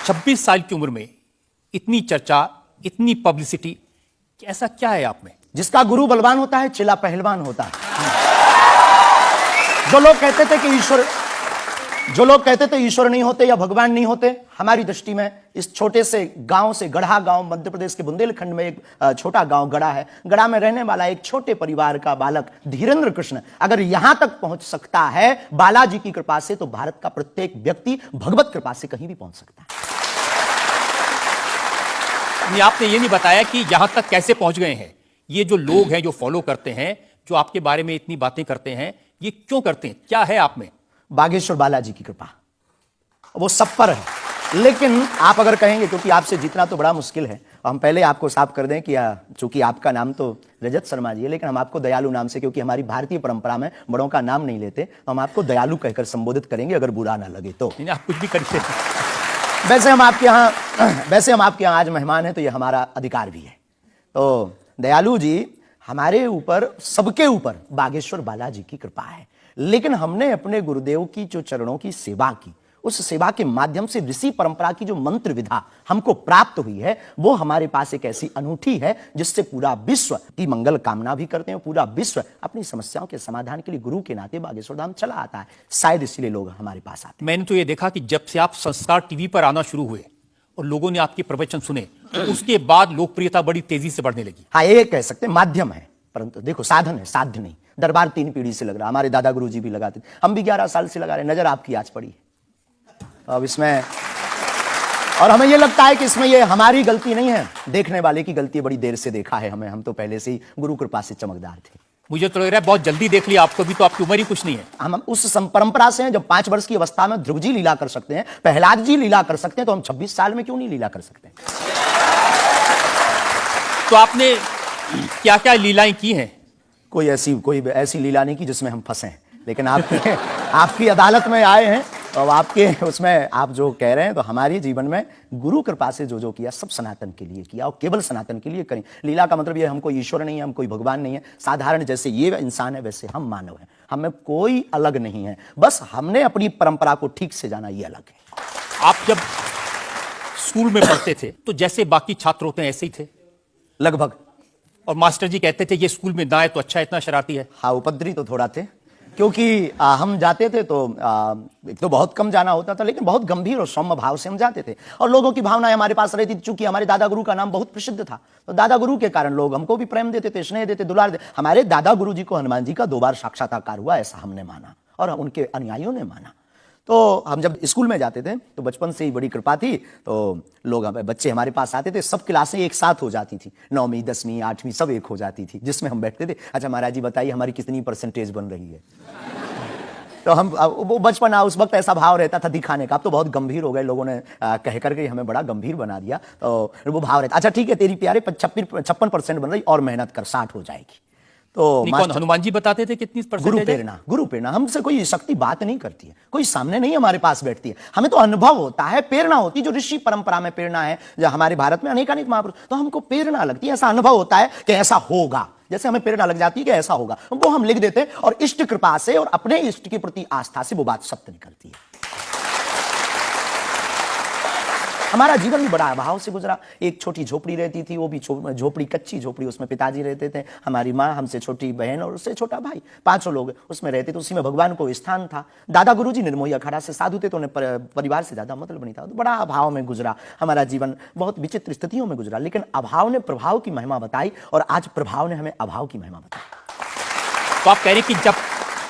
26 साल की उम्र में इतनी चर्चा, इतनी पब्लिसिटी, ऐसा क्या है आप में? जिसका गुरु बलवान होता है, चेला पहलवान होता है। जो लोग कहते थे ईश्वर नहीं होते या भगवान नहीं होते, हमारी दृष्टि में इस छोटे से गांव से, गढ़ा गांव, मध्य प्रदेश के बुंदेलखंड में एक छोटा गांव गढ़ा है। गढ़ा में रहने वाला एक छोटे परिवार का बालक धीरेन्द्र कृष्ण अगर यहां तक पहुंच सकता है बालाजी की कृपा से, तो भारत का प्रत्येक व्यक्ति भगवत कृपा से कहीं भी पहुंच सकता है। आपने ये नहीं बताया कि यहां तक कैसे पहुंच गए हैं। ये जो लोग हैं, जो फॉलो करते हैं, जो आपके बारे में इतनी बातें करते हैं, ये क्यों करते हैं? क्या है आप में? बागेश्वर बालाजी की कृपा, वो सब पर है। लेकिन आप अगर कहेंगे, क्योंकि आपसे जीतना तो बड़ा मुश्किल है, हम पहले आपको साफ कर दें कि चूंकि आपका नाम तो रजत शर्मा जी है, लेकिन हम आपको दयालु नाम से, क्योंकि हमारी भारतीय परंपरा में बड़ों का नाम नहीं लेते, तो हम आपको दयालु कहकर संबोधित करेंगे, अगर बुरा ना लगे तो। आप कुछ भी करिए। वैसे हम आपके यहाँ आज मेहमान हैं, तो ये हमारा अधिकार भी है। तो दयालु जी, हमारे ऊपर, सबके ऊपर बागेश्वर बालाजी की कृपा है। लेकिन हमने अपने गुरुदेव की जो चरणों की सेवा की, उस सेवा के माध्यम से ऋषि परंपरा की जो मंत्र विधा हमको प्राप्त हुई है, वो हमारे पास एक ऐसी अनूठी है जिससे पूरा विश्व की मंगल कामना भी करते हैं। पूरा विश्व अपनी समस्याओं के समाधान के लिए गुरु के नाते बागेश्वर धाम चला आता है। शायद इसलिए लोग हमारे पास आते हैं। मैंने तो ये देखा कि जब से आप संस्कार टीवी पर आना शुरू हुए और लोगों ने आपके प्रवचन सुने, तो उसके बाद लोकप्रियता बड़ी तेजी से बढ़ने लगी। हाँ, ये कह सकते हैं माध्यम है, परंतु देखो साधन है, साध्य नहीं। दरबार 3 पीढ़ी से लग रहा, हमारे दादा गुरु जी भी लगाते थे, हम भी 11 साल से लगा रहे। नजर आपकी आज पड़ी है अब इसमें, और हमें यह लगता है कि इसमें ये हमारी गलती नहीं है, देखने वाले की गलती है। बड़ी देर से देखा है हमें, हम तो पहले से ही गुरु कृपा से चमकदार थे। मुझे तो लग रहा है बहुत जल्दी देख लिया आपको भी, तो आपकी उम्र ही कुछ नहीं है। हम उस परंपरा से हैं, जब 5 वर्ष की अवस्था में ध्रुव जी लीला कर सकते हैं, प्रहलाद जी लीला कर सकते हैं, तो हम 26 साल में क्यों नहीं लीला कर सकते? तो आपने क्या क्या लीलाएं की हैं? कोई ऐसी लीला नहीं की जिसमें हम फंसे, लेकिन आपकी अदालत में आए हैं, तो आपके उसमें आप जो कह रहे हैं, तो हमारे जीवन में गुरु कृपा से जो किया, सब सनातन के लिए किया, और केवल सनातन के लिए करें। लीला का मतलब ये, हम कोई ईश्वर नहीं है, हम कोई भगवान नहीं है। साधारण जैसे ये इंसान है, वैसे हम मानव हैं, हमें कोई अलग नहीं है। बस हमने अपनी परंपरा को ठीक से जाना, ये अलग है। आप जब स्कूल में पढ़ते थे, तो जैसे बाकी छात्र होते हैं ऐसे ही थे लगभग, और मास्टर जी कहते थे ये स्कूल में ना है तो अच्छा, इतना शरारती है? हाँ, उपद्रवी तो थोड़ा थे, क्योंकि हम जाते थे तो एक तो बहुत कम जाना होता था, लेकिन बहुत गंभीर और सौम्य भाव से हम जाते थे, और लोगों की भावनाएं हमारे पास रहती थी। चूंकि हमारे दादा गुरु का नाम बहुत प्रसिद्ध था, तो दादा गुरु के कारण लोग हमको भी प्रेम देते थे, स्नेह देते, दुलार देते। हमारे दादा गुरु जी को हनुमान जी का 2 बार साक्षात्कार हुआ, ऐसा हमने माना और उनके अनुयायियों ने माना। तो हम जब स्कूल में जाते थे, तो बचपन से ही बड़ी कृपा थी, तो लोग, बच्चे हमारे पास आते थे, सब क्लासें एक साथ हो जाती थी, 9वीं 10वीं 8वीं सब एक हो जाती थी, जिसमें हम बैठते थे। अच्छा महाराज जी बताइए हमारी कितनी परसेंटेज बन रही है? तो हम, वो बचपन, उस वक्त ऐसा भाव रहता था दिखाने का। अब तो बहुत गंभीर हो गए, लोगों ने कह करके हमें बड़ा गंभीर बना दिया, तो वो भाव रहता, अच्छा ठीक है तेरी प्यारे 56% बन रही, और मेहनत कर, 60 हो जाएगी। तो कौन, हनुमान जी बताते थे कितनी परसेंटेज? गुरु प्रेरणा हमसे कोई शक्ति बात नहीं करती है, कोई सामने नहीं हमारे पास बैठती है, हमें तो अनुभव होता है, प्रेरणा होती है। जो ऋषि परंपरा में प्रेरणा है, जो हमारे भारत में अनेकानेक महापुरुष, तो हमको प्रेरणा लगती है, ऐसा अनुभव होता है कि ऐसा होगा, जैसे हमें प्रेरणा लग जाती है कि ऐसा होगा, वो हम लिख देते हैं, और इष्ट कृपा से और अपने इष्ट के प्रति आस्था से वो बात सत्य निकलती है। हमारा जीवन भी बड़ा अभाव से गुजरा। एक छोटी झोपड़ी रहती थी, वो भी झोपड़ी, कच्ची झोपड़ी, उसमें पिताजी रहते थे, हमारी माँ, हमसे छोटी बहन और उससे छोटा भाई, 5 लोग उसमें रहते थे। उसी में भगवान को स्थान था। दादा गुरुजी निर्मोही अखाड़ा से साधु थे, तो उन्हें परिवार से ज्यादा मतलब नहीं था। तो बड़ा अभाव में गुजरा हमारा जीवन, बहुत विचित्र स्थितियों में गुजरा। लेकिन अभाव ने प्रभाव की महिमा बताई, और आज प्रभाव ने हमें अभाव की महिमा बताई। तो आप कह रहे कि जब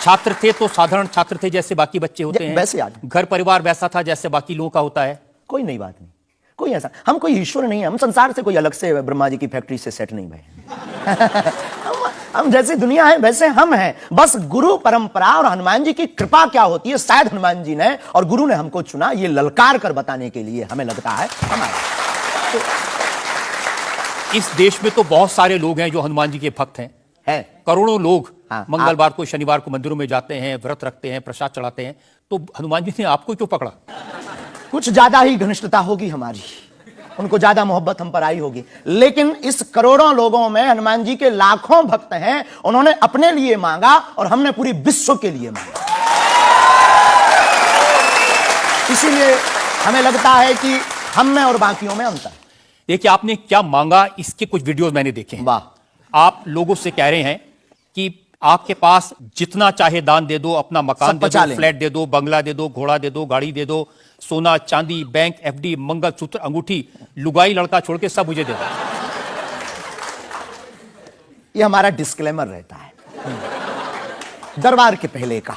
छात्र थे तो साधारण छात्र थे, जैसे बाकी बच्चे होते हैं, वैसे आज घर परिवार वैसा था जैसे बाकी लोगों का होता है? कोई नई बात नहीं, कोई ऐसा, हम कोई ईश्वर नहीं है, हम संसार से कोई अलग से ब्रह्मा जी की फैक्ट्री से सेट नहीं भरे। हम जैसी दुनिया है वैसे हम हैं। बस गुरु परंपरा और हनुमान जी की कृपा क्या होती है, शायद हनुमान जी ने और गुरु ने हमको चुना, ये ललकार कर बताने के लिए, हमें लगता है हमारा। तो इस देश में तो बहुत सारे लोग हैं जो हनुमान जी के भक्त हैं, करोड़ों लोग। हाँ, मंगलवार को, शनिवार को मंदिरों में जाते हैं, व्रत रखते हैं, प्रसाद चढ़ाते हैं। तो हनुमान जी ने आपको क्यों पकड़ा? कुछ ज्यादा ही घनिष्ठता होगी हमारी, उनको ज्यादा मोहब्बत हम पर आई होगी। लेकिन इस करोड़ों लोगों में हनुमान जी के लाखों भक्त हैं, उन्होंने अपने लिए मांगा और हमने पूरी विश्व के लिए मांगा। इसीलिए हमें लगता है कि हम में और बाकियों में अंतर है। देखिए, आपने क्या मांगा इसके कुछ वीडियोस मैंने देखे हैं। वाह। आप लोगों से कह रहे हैं कि आपके पास जितना चाहे दान दे दो, अपना मकान सब दे बचा दो, लेंगे। फ्लैट दे दो, बंगला दे दो, घोड़ा दे दो, गाड़ी दे दो, सोना चांदी, बैंक, एफडी, मंगलसूत्र, अंगूठी, लुगाई लड़का छोड़ के सब मुझे दे दो। ये हमारा डिस्क्लेमर रहता है दरबार के पहले का।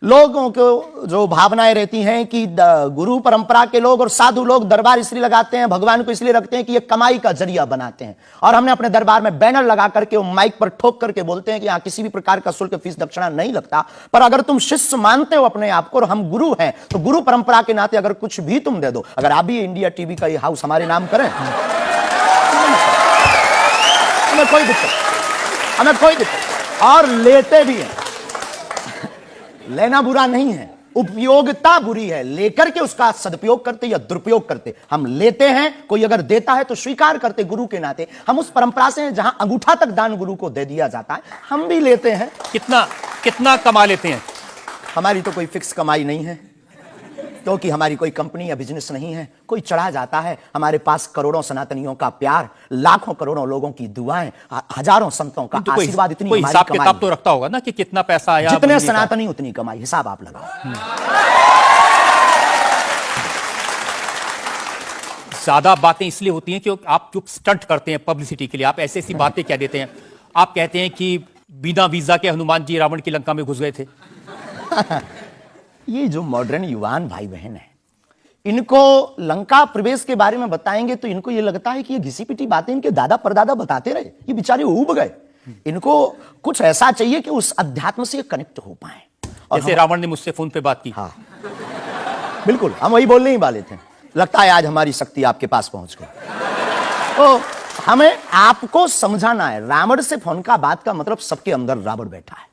लोगों को जो भावनाएं रहती हैं कि गुरु परंपरा के लोग और साधु लोग दरबार इसलिए लगाते हैं, भगवान को इसलिए रखते हैं कि ये कमाई का जरिया बनाते हैं। और हमने अपने दरबार में बैनर लगा करके, माइक पर ठोक करके बोलते हैं कि यहां किसी भी प्रकार का शुल्क, फीस, दक्षिणा नहीं लगता। पर अगर तुम शिष्य मानते हो अपने आप को और हम गुरु हैं, तो गुरु परंपरा के नाते अगर कुछ भी तुम दे दो, अगर आप भी इंडिया टीवी का ये हाउस हमारे नाम करें, हमें कोई दिक्कत, और लेते भी हैं। लेना बुरा नहीं है, उपयोगिता बुरी है। लेकर के उसका सदुपयोग करते या दुरुपयोग करते। हम लेते हैं, कोई अगर देता है तो स्वीकार करते गुरु के नाते। हम उस परंपरा से हैं जहां अंगूठा तक दान गुरु को दे दिया जाता है, हम भी लेते हैं। कितना कमा लेते हैं? हमारी तो कोई फिक्स कमाई नहीं है, क्योंकि हमारी कोई कंपनी या बिजनेस नहीं है। कोई चढ़ा जाता है, हमारे पास करोड़ों सनातनियों का प्यार, लाखों करोड़ों लोगों की दुआएं, हजारों संतों का आशीर्वाद, इतनी कोई हमारी हिसाब कमाई किताब तो रखता होगा ना कि कितना पैसा आया। जितने सनातनी उतनी कमाई, हिसाब आप लगाओ। ज्यादा बातें इसलिए होती हैं कि आप जो स्टंट करते हैं पब्लिसिटी के लिए, आप ऐसी ऐसी बातें कह देते हैं। आप कहते हैं कि बिना वीजा के हनुमान जी रावण की लंका में घुस गए थे। ये जो मॉडर्न युवान भाई बहन है, इनको लंका प्रवेश के बारे में बताएंगे तो इनको ये लगता है कि ये घिसी पिटी बातें इनके दादा परदादा बताते रहे, ये बेचारे ऊब गए। इनको कुछ ऐसा चाहिए कि उस अध्यात्म से कनेक्ट हो पाए। और जैसे रावण ने मुझसे फोन पे बात की। हाँ, बिल्कुल, हम वही बोलने ही वाले थे। लगता है आज हमारी शक्ति आपके पास पहुंच गई। तो हमें आपको समझाना है, रावण से फोन का बात का मतलब सबके अंदर रावण बैठा है।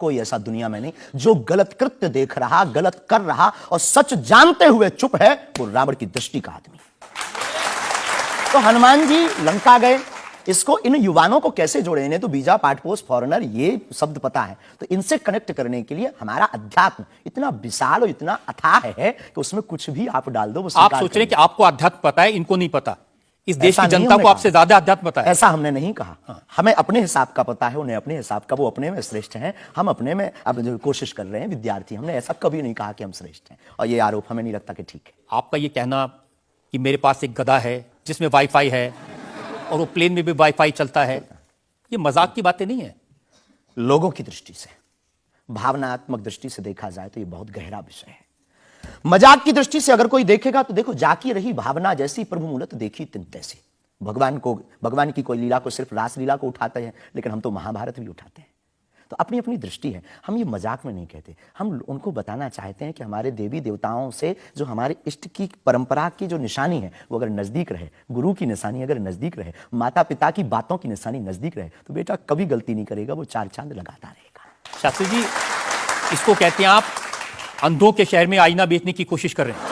कोई ऐसा दुनिया में नहीं जो गलत कृत्य देख रहा, गलत कर रहा और सच जानते हुए चुप है, वो रावण की दृष्टि का आदमी। तो हनुमान जी लंका गए। इसको इन युवानों को कैसे जोड़े? इन्हें तो बीजा, पाठपोष, फॉरेनर ये शब्द पता है। तो इनसे कनेक्ट करने के लिए हमारा अध्यात्म इतना विशाल और इतना अथाह है कि उसमें कुछ भी आप डाल दो, वो आप सोच रहे हैं कि आपको अध्यात्म पता है, इनको नहीं पता। इस देश ऐसा की नहीं जनता हमने को आपसे ज्यादा अध्यात्म पता है। ऐसा हमने नहीं कहा। हमें अपने हिसाब का पता है, उन्हें अपने हिसाब का। वो अपने में श्रेष्ठ हैं, हम अपने में अब जो कोशिश कर रहे हैं विद्यार्थी। हमने ऐसा कभी नहीं कहा कि हम श्रेष्ठ हैं, और ये आरोप हमें नहीं लगता कि ठीक है। आपका ये कहना कि मेरे पास एक गधा है जिसमें वाईफाई है और वो प्लेन में भी वाईफाई चलता है, ये मजाक की बातें नहीं है। लोगों की दृष्टि से, भावनात्मक दृष्टि से देखा जाए तो ये बहुत गहरा विषय है। मजाक की दृष्टि से अगर कोई देखेगा तो देखो, जाकी रही भावना जैसी, प्रभु मूलत देखी तिन तैसी। भगवान की कोई लीला को सिर्फ रासलीला को उठाते हैं, लेकिन हम तो महाभारत भी उठाते हैं। तो अपनी अपनी दृष्टि है। हम ये मजाक में नहीं कहते, हम उनको बताना चाहते हैं कि हमारे देवी देवताओं से जो हमारे इष्ट की परंपरा की जो निशानी है, वो अगर नजदीक रहे, गुरु की निशानी अगर नजदीक रहे, माता पिता की बातों की निशानी नजदीक रहे, तो बेटा कभी गलती नहीं करेगा, वो चार चांद लगाता रहेगा। शास्त्री जी, इसको कहते हैं आप अंधों के शहर में आईना बेचने की कोशिश कर रहे हैं।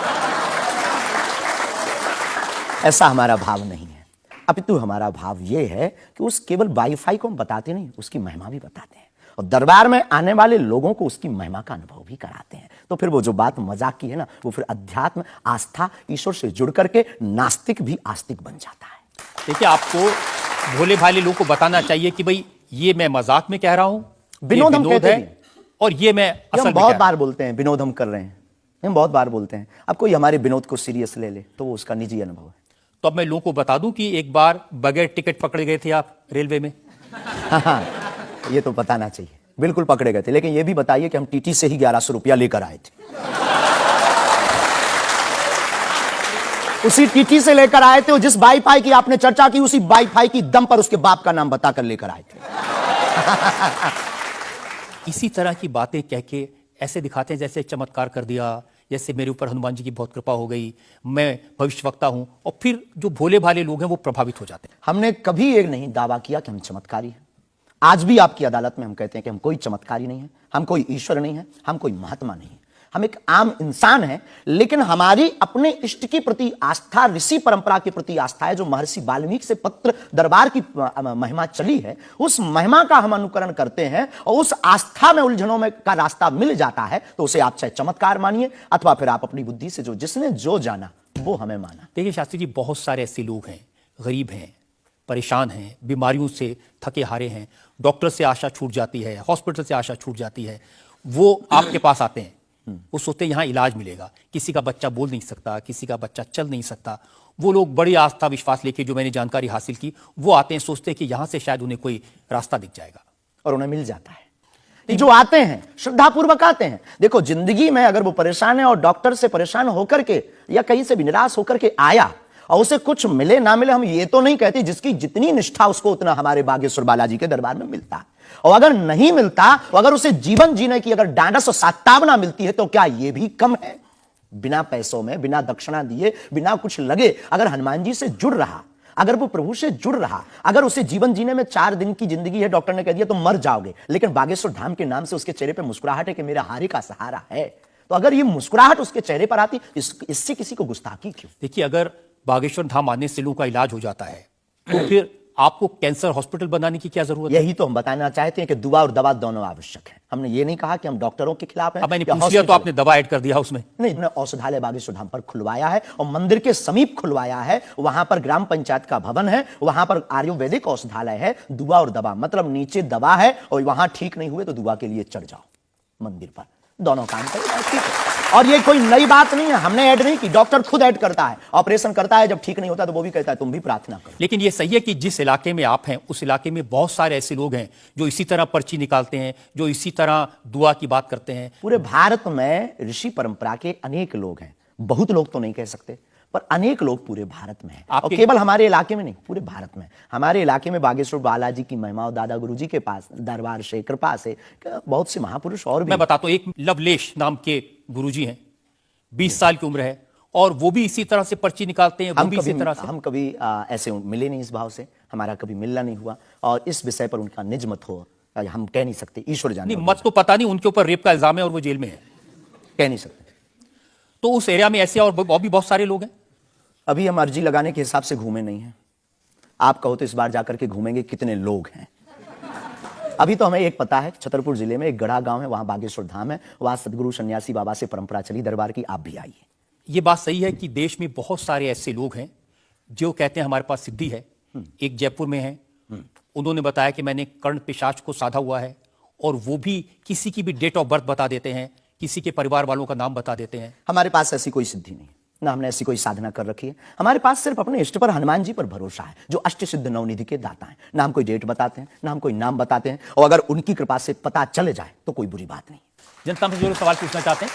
ऐसा हमारा भाव नहीं है। अपितु हमारा भाव यह है कि उस केवल वाईफाई को हम बताते नहीं, उसकी महिमा भी बताते हैं, और दरबार में आने वाले लोगों को उसकी महिमा का अनुभव भी कराते हैं। तो फिर वो जो बात मजाक की है ना, वो फिर अध्यात्म, आस्था, ईश्वर से जुड़ करके नास्तिक भी आस्तिक बन जाता है। देखिए, आपको भोले भाले लोगों को बताना चाहिए कि भाई ये मैं मजाक में कह रहा हूं, विनोद हम कहते हैं, और ये मैं असल में बहुत बार बोलते हैं विनोद हम कर रहे हैं, हम बहुत बार बोलते हैं। अब कोई हमारे विनोद को सीरियस ले ले तो वो उसका निजी अनुभव है। तो अब मैं लोगों को बता दूं कि एक बार बगैर टिकट पकड़े गए थे आप रेलवे में। हाँ, ये तो बताना चाहिए। बिल्कुल पकड़े गए थे, लेकिन ये भी बताइए कि हम टीटी से ही 1100 रुपया लेकर आए थे। उसी टीटी से लेकर आए थे, जिस वाईफाई की आपने चर्चा की, उसी वाईफाई की दम पर उसके बाप का नाम बताकर लेकर आए थे। इसी तरह की बातें कह के ऐसे दिखाते हैं जैसे चमत्कार कर दिया, जैसे मेरे ऊपर हनुमान जी की बहुत कृपा हो गई, मैं भविष्यवक्ता हूं, और फिर जो भोले भाले लोग हैं वो प्रभावित हो जाते हैं। हमने कभी एक नहीं दावा किया कि हम चमत्कारी हैं। आज भी आपकी अदालत में हम कहते हैं कि हम कोई चमत्कारी नहीं है, हम कोई ईश्वर नहीं है, हम कोई महात्मा नहीं है। हम एक आम इंसान हैं, लेकिन हमारी अपने इष्ट के प्रति आस्था, ऋषि परंपरा के प्रति आस्था है, जो महर्षि वाल्मीकि से पत्र दरबार की महिमा चली है, उस महिमा का हम अनुकरण करते हैं और उस आस्था में उलझनों में का रास्ता मिल जाता है, तो उसे आप चाहे चमत्कार मानिए अथवा फिर आप अपनी बुद्धि से जिसने जो जाना वो हमें माना। देखिए शास्त्री जी, बहुत सारे ऐसे लोग हैं, गरीब हैं, परेशान हैं, बीमारियों से थके हारे हैं, डॉक्टर से आशा छूट जाती है, हॉस्पिटल से आशा छूट जाती है, वो आपके पास आते हैं, वो सोचते हैं यहाँ इलाज मिलेगा। किसी का बच्चा बोल नहीं सकता, किसी का बच्चा चल नहीं सकता, वो लोग बड़ी आस्था विश्वास लेके, जो मैंने जानकारी हासिल की, वो आते हैं, सोचते हैं कि यहाँ से शायद उन्हें कोई रास्ता दिख जाएगा, और उन्हें मिल जाता है। जो आते हैं श्रद्धापूर्वक आते हैं। देखो, जिंदगी में अगर वो परेशान है और डॉक्टर से परेशान होकर के या कहीं से भी निराश होकर के आया और उसे कुछ मिले ना मिले, हम ये तो नहीं कहते, जिसकी जितनी निष्ठा उसको उतना हमारे बागेश्वर बालाजी के दरबार में मिलता है। और अगर नहीं मिलता, तो अगर उसे जीवन जीने की अगर डांडस और सात्तावना मिलती है, तो क्या ये भी कम है? बिना पैसों में, बिना दक्षिणा दिए, बिना कुछ लगे अगर हनुमान जी से जुड़ रहा, अगर वो प्रभु से जुड़ रहा, अगर उसे जीवन जीने में 4 दिन की जिंदगी है, डॉक्टर ने कह दिया तुम मर जाओगे, लेकिन बागेश्वर धाम के नाम से उसके चेहरे पे मुस्कुराहट है कि मेरा हारे का सहारा है, तो अगर ये मुस्कुराहट उसके चेहरे पर आती, इससे किसी को गुस्ताखी क्यों? देखिए, अगर बागेश्वर धाम आने से लोगों का इलाज हो जाता है, तो फिर आपको कैंसर हॉस्पिटल बनाने की क्या जरूरत है? यही तो हम बताना चाहते हैं कि दुआ और दवा दोनों आवश्यक है। हमने ये नहीं कहा कि हम डॉक्टरों के खिलाफ हैं। अब मैंने पूछ लिया तो आपने दवा ऐड कर दिया उसमें। नहीं, हमने औषधालय बागेश्वर धाम पर खुलवाया है और मंदिर के समीप खुलवाया है। वहां पर ग्राम पंचायत का भवन है, वहां पर आयुर्वेदिक औषधालय है। दुआ और दवा मतलब नीचे दवा है और वहां ठीक नहीं हुए तो दुआ के लिए चढ़ जाओ मंदिर पर, दोनों काम करेगा, ठीक है। और ये कोई नई बात नहीं है, हमने ऐड नहीं की, डॉक्टर खुद ऐड करता है। ऑपरेशन करता है, जब ठीक नहीं होता तो वो भी कहता है तुम भी प्रार्थना करो। लेकिन ये सही है कि जिस इलाके में आप हैं, उस इलाके में बहुत सारे ऐसे लोग हैं जो इसी तरह पर्ची निकालते हैं, जो इसी तरह दुआ की बात करते हैं। पूरे भारत में ऋषि परंपरा के अनेक लोग हैं, बहुत लोग तो नहीं कह सकते, पर अनेक लोग पूरे भारत में हैं। और केवल हमारे इलाके में नहीं, पूरे भारत में। हमारे इलाके में बागेश्वर बालाजी की महिमा और दादा गुरुजी के पास दरबार से, कृपा से बहुत से महापुरुष और भी। मैं बताता हूं, एक लवलेश नाम के गुरुजी हैं, 20 साल की उम्र है, और वो भी इसी तरह से पर्ची निकालते हैं। हम कभी ऐसे मिले नहीं इस भाव से, हमारा कभी मिलना नहीं हुआ, और इस विषय पर उनका निज मत हो हम कह नहीं सकते, ईश्वर जाने। मत तो पता नहीं, उनके ऊपर रेप का इल्जाम है और वो जेल में है, कह नहीं सकते। तो उस एरिया में ऐसे और भी बहुत सारे लोग हैं। अभी हम अर्जी लगाने के हिसाब से घूमे नहीं हैं। आप कहो तो इस बार जाकर के घूमेंगे कितने लोग हैं। अभी तो हमें एक पता है, छतरपुर जिले में एक गढ़ा गांव है, वहां बागेश्वर धाम है, वहां सदगुरु सन्यासी बाबा से परंपरा चली दरबार की, आप भी आइए। ये बात सही है कि देश में बहुत सारे ऐसे लोग हैं जो कहते हैं हमारे पास सिद्धि है। एक जयपुर में है, उन्होंने बताया कि मैंने कर्ण पिशाच को साधा हुआ है, और वो भी किसी की भी डेट ऑफ बर्थ बता देते हैं, किसी के परिवार वालों का नाम बता देते हैं। हमारे पास ऐसी कोई सिद्धि नहीं, ना हमने ऐसी कोई साधना कर रखी है। हमारे पास सिर्फ अपने इष्ट पर, हनुमान जी पर भरोसा है, जो अष्ट सिद्ध नवनिधि के दाता हैं। ना हम कोई डेट बताते हैं, ना हम कोई नाम बताते हैं, और अगर उनकी कृपा से पता चले जाए तो कोई बुरी बात नहीं। जनता में जो सवाल पूछना चाहते हैं,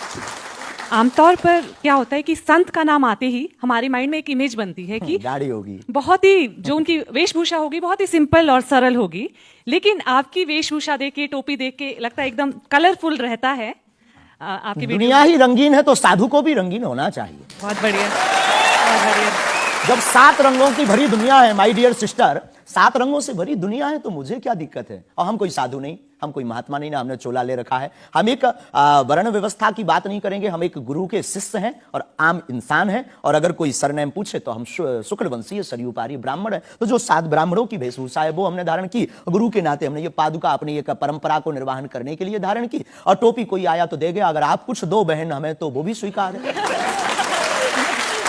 आमतौर पर क्या होता है कि संत का नाम आते ही हमारे माइंड में एक इमेज बनती है कि गाड़ी होगी, बहुत ही जो उनकी वेशभूषा होगी बहुत ही सिंपल और सरल होगी, लेकिन आपकी वेशभूषा देख के, टोपी देख के लगता है एकदम कलरफुल रहता है। आपकी दुनिया ही रंगीन है तो साधु को भी रंगीन होना चाहिए। बहुत बढ़िया, बहुत बढ़िया। जब 7 रंगों की भरी दुनिया है माय डियर सिस्टर, 7 रंगों से भरी दुनिया है, तो मुझे क्या दिक्कत है? और हम कोई साधु नहीं, हम कोई महात्मा नहीं, ना हमने चोला ले रखा है। हम एक वर्ण व्यवस्था की बात नहीं करेंगे, हम एक गुरु के शिष्य हैं और आम इंसान हैं। और अगर कोई सरनेम पूछे तो हम शुक्ल वंशीय सरयूपारी ब्राह्मण है। तो जो 7 ब्राह्मणों की वेशभूषा है वो हमने धारण की, गुरु के नाते हमने ये पादुका अपनी एक परंपरा को निर्वाहन करने के लिए धारण की। और टोपी कोई आया तो दे गया, अगर आप कुछ दो बहन हमें तो वो भी स्वीकार है।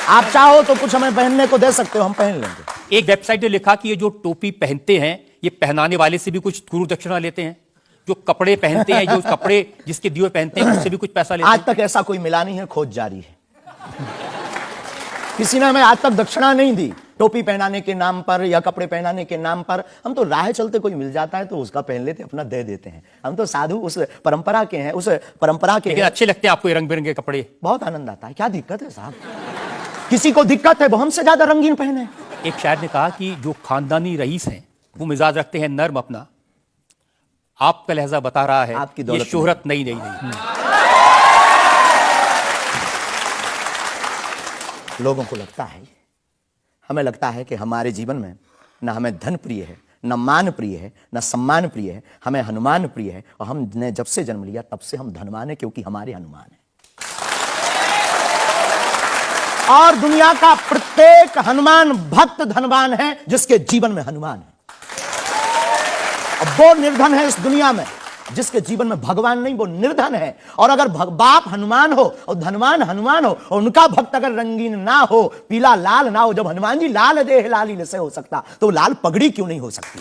आप चाहो तो कुछ हमें पहनने को दे सकते हो, हम पहन लेंगे। एक वेबसाइट ने लिखा कि ये जो टोपी पहनते हैं, ये पहनाने वाले से भी कुछ गुरु दक्षिणा लेते हैं। जो कपड़े पहनते हैं, जो कपड़े जिसके दिए पहनते हैं, उससे भी कुछ पैसा लेते हैं। आज तक ऐसा कोई मिला नहीं है, खोज जारी है। किसी ने हमें आज तक दक्षिणा नहीं दी टोपी पहनाने के नाम पर या कपड़े पहनाने के नाम पर। हम तो राह चलते कोई मिल जाता है तो उसका पहन लेते, अपना दे देते हैं। हम तो साधु उस परंपरा के हैं, उस परंपरा के। लेकिन अच्छे लगते हैं आपको ये रंग बिरंगे कपड़े? बहुत आनंद आता है। क्या दिक्कत है साहब? किसी को दिक्कत है वो हमसे ज्यादा रंगीन पहने। एक शायर ने कहा कि जो खानदानी रईस हैं वो मिजाज रखते हैं नर्म अपना। आपका लहजा बता रहा है आपकी ये शोहरत नहीं। लोगों को लगता है, हमें लगता है कि हमारे जीवन में न हमें धन प्रिय है, न मान प्रिय है, न सम्मान प्रिय है, हमें हनुमान प्रिय है। और हमने जब से जन्म लिया तब से हम धनवान है, क्योंकि हमारे हनुमान है। और दुनिया का प्रत्येक हनुमान भक्त धनवान है जिसके जीवन में हनुमान है। अब वो निर्धन है इस दुनिया में जिसके जीवन में भगवान नहीं, वो निर्धन है। और अगर बाप हनुमान हो और धनवान हनुमान हो और उनका भक्त अगर रंगीन ना हो, पीला लाल ना हो, जब हनुमान जी लाल देह लाली से हो सकता तो लाल पगड़ी क्यों नहीं हो सकती।